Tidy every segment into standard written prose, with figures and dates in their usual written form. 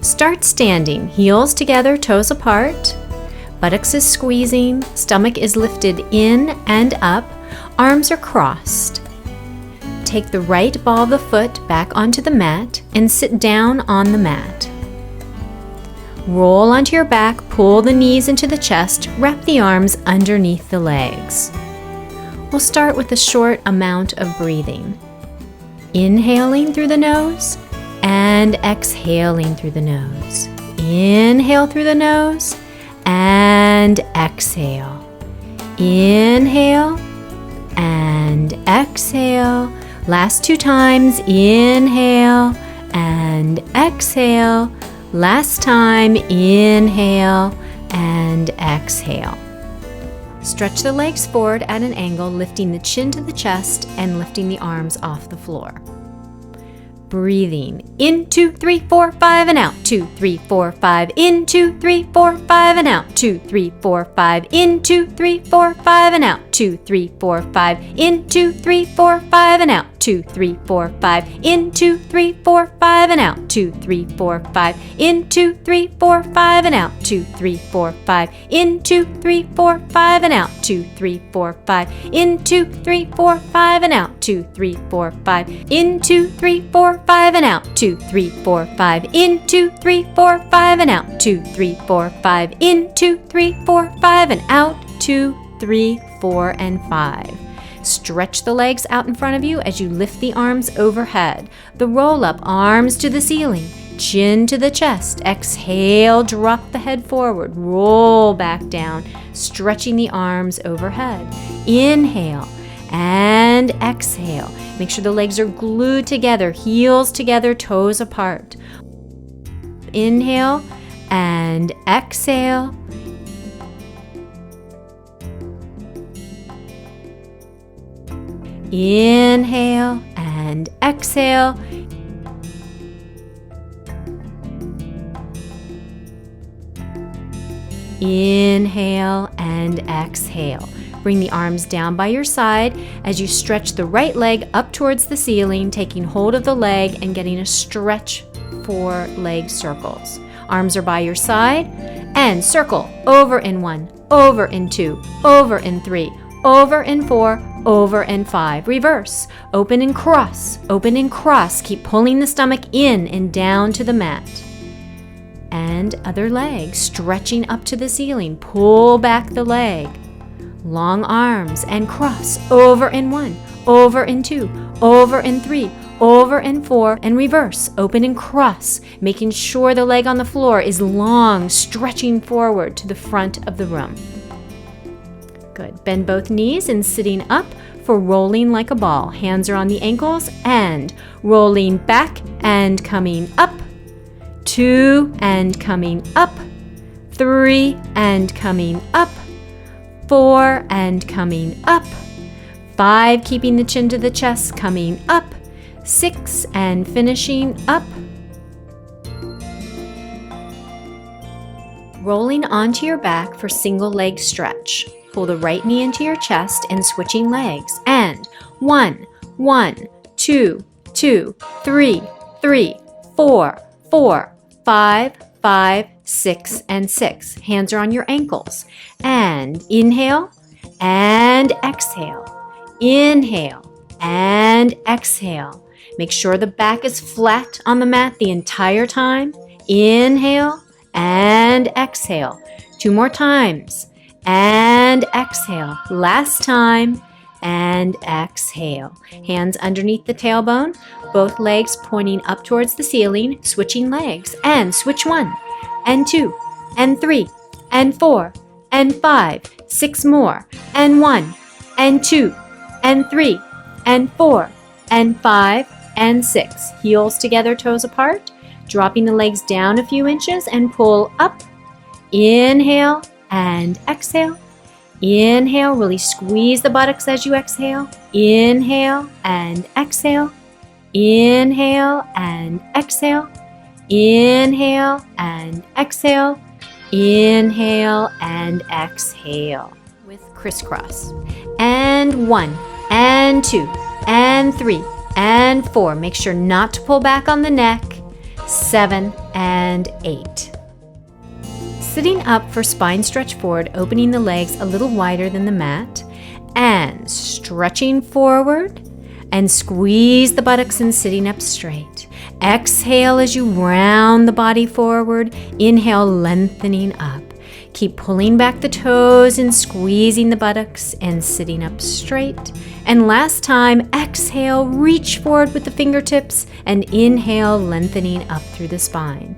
Start standing, heels together, toes apart. Buttocks is squeezing, stomach is lifted in and up, arms are crossed. Take the right ball of the foot back onto the mat and sit down on the mat. Roll onto your back, pull the knees into the chest, wrap the arms underneath the legs. We'll start with a short amount of breathing. Inhaling through the nose and exhaling through the nose. Inhale through the nose and exhale. Inhale and exhale. Last 2 times. Inhale and exhale. Last time. Inhale and exhale. Stretch the legs forward at an angle, lifting the chin to the chest and lifting the arms off the floor. Breathing in 2, 3, 4, 5 and out. 2, 3, 4, 5 in. 2, 3, 4, 5 and out. 2, 3, 4, 5 in. 2, 3, 4, 5 and out. 2, 3, 4, 5 in. 2, 3, 4, 5 and out. 2, 3, 4, 5 in. 2, 3, 4, 5 and out. 2, 3, 4, 5 in. 2, 3, 4, 5 and out. 2, 3, 4, 5 in. 2, 3, 4, 5 and out. 2, 3, 4, 5 in. 2, 3, 4, 5 and out. 2, 3, 4, 5 in. 2, 3, 4, 5 and out. 2, 3, 4, 5 in. 2, 3, 4, 5 and out. 2, 3, 4, 5 in. 2, 3, 4, 5 and out. 2, 3, 4 and 5. Stretch the legs out in front of you as you lift the arms overhead. The roll up, arms to the ceiling, chin to the chest. Exhale, drop the head forward, roll back down, stretching the arms overhead. Inhale and exhale. Make sure the legs are glued together, heels together, toes apart. Inhale and exhale. Inhale and exhale. Inhale and exhale. Bring the arms down by your side as you stretch the right leg up towards the ceiling, taking hold of the leg and getting a stretch for leg circles. Arms are by your side and circle over in 1, over in 2, over in 3, over in 4, over in 5. Reverse. Open and cross. Open and cross. Keep pulling the stomach in and down to the mat. And other leg. Stretching up to the ceiling. Pull back the leg. Long arms and cross. Over in 1, over in 2, over in 3, over in 4, and reverse. Open and cross. Making sure the leg on the floor is long, stretching forward to the front of the room. Good. Bend both knees and sitting up for rolling like a ball. Hands are on the ankles and rolling back and coming up. 2 and coming up. 3 and coming up. 4 and coming up. 5, keeping the chin to the chest, coming up. 6 and finishing up. Rolling onto your back for single leg stretch. Pull the right knee into your chest and switching legs. And 1, 1, 2, 2, 3, 3, 4, 4, 5, 5, 6, and 6. Hands are on your ankles. And inhale and exhale. Inhale and exhale. Make sure the back is flat on the mat the entire time. Inhale and exhale. 2 more times. And exhale. Last time. And exhale. Hands underneath the tailbone. Both legs pointing up towards the ceiling. Switching legs. And switch 1, and 2, and 3, and 4, and 5. 6 more. And 1, and 2, and 3, and 4, and 5, and 6. Heels together, toes apart. Dropping the legs down a few inches and pull up. Inhale and exhale. Inhale, really squeeze the buttocks as you exhale. Inhale and exhale. Inhale and exhale. Inhale and exhale. Inhale and exhale. With crisscross. And 1, and 2, and 3, and 4. Make sure not to pull back on the neck. 7, and 8. Sitting up for spine stretch forward, opening the legs a little wider than the mat, and stretching forward, and squeeze the buttocks and sitting up straight. Exhale as you round the body forward. Inhale, lengthening up. Keep pulling back the toes and squeezing the buttocks and sitting up straight. And last time, exhale, reach forward with the fingertips, and inhale, lengthening up through the spine.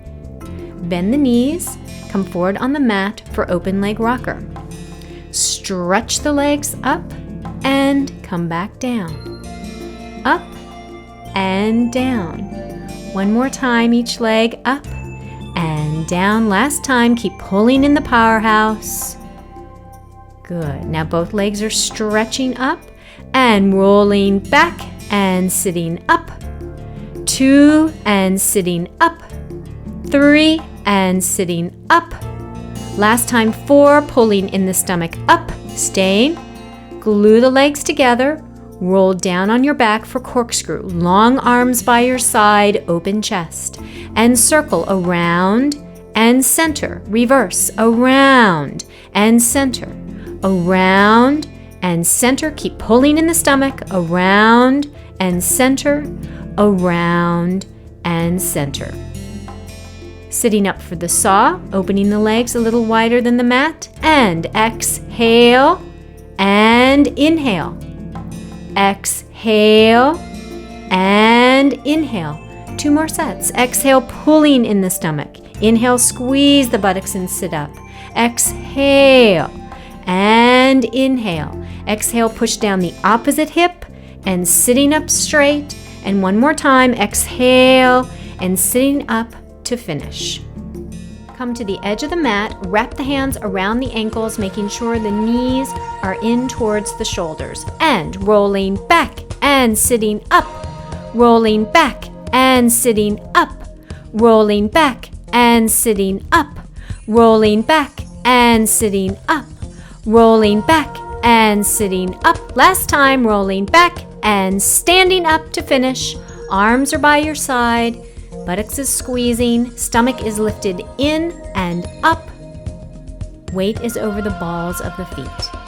Bend the knees, come forward on the mat for open leg rocker. Stretch the legs up and come back down. Up and down. One more time, each leg up and down. Last time, keep pulling in the powerhouse. Good. Now both legs are stretching up and rolling back and sitting up. 2 and sitting up. 3 and sitting up. Last time, 4, pulling in the stomach up, staying. Glue the legs together. Roll down on your back for corkscrew. Long arms by your side, open chest. And circle around and center. Reverse, around and center. Around and center. Keep pulling in the stomach. Around and center. Around and center. Sitting up for the saw, opening the legs a little wider than the mat. And exhale and inhale. Exhale and inhale. 2 more sets. Exhale, pulling in the stomach. Inhale, squeeze the buttocks and sit up. Exhale and inhale. Exhale, push down the opposite hip and sitting up straight. And one more time, exhale and sitting up to finish. Come to the edge of the mat, wrap the hands around the ankles, making sure the knees are in towards the shoulders, and rolling back and sitting up, rolling back and sitting up, rolling back and sitting up, rolling back and sitting up, rolling back and sitting up. Last time, rolling back and standing up to finish. Arms are by your side. Buttocks is squeezing, stomach is lifted in and up. Weight is over the balls of the feet.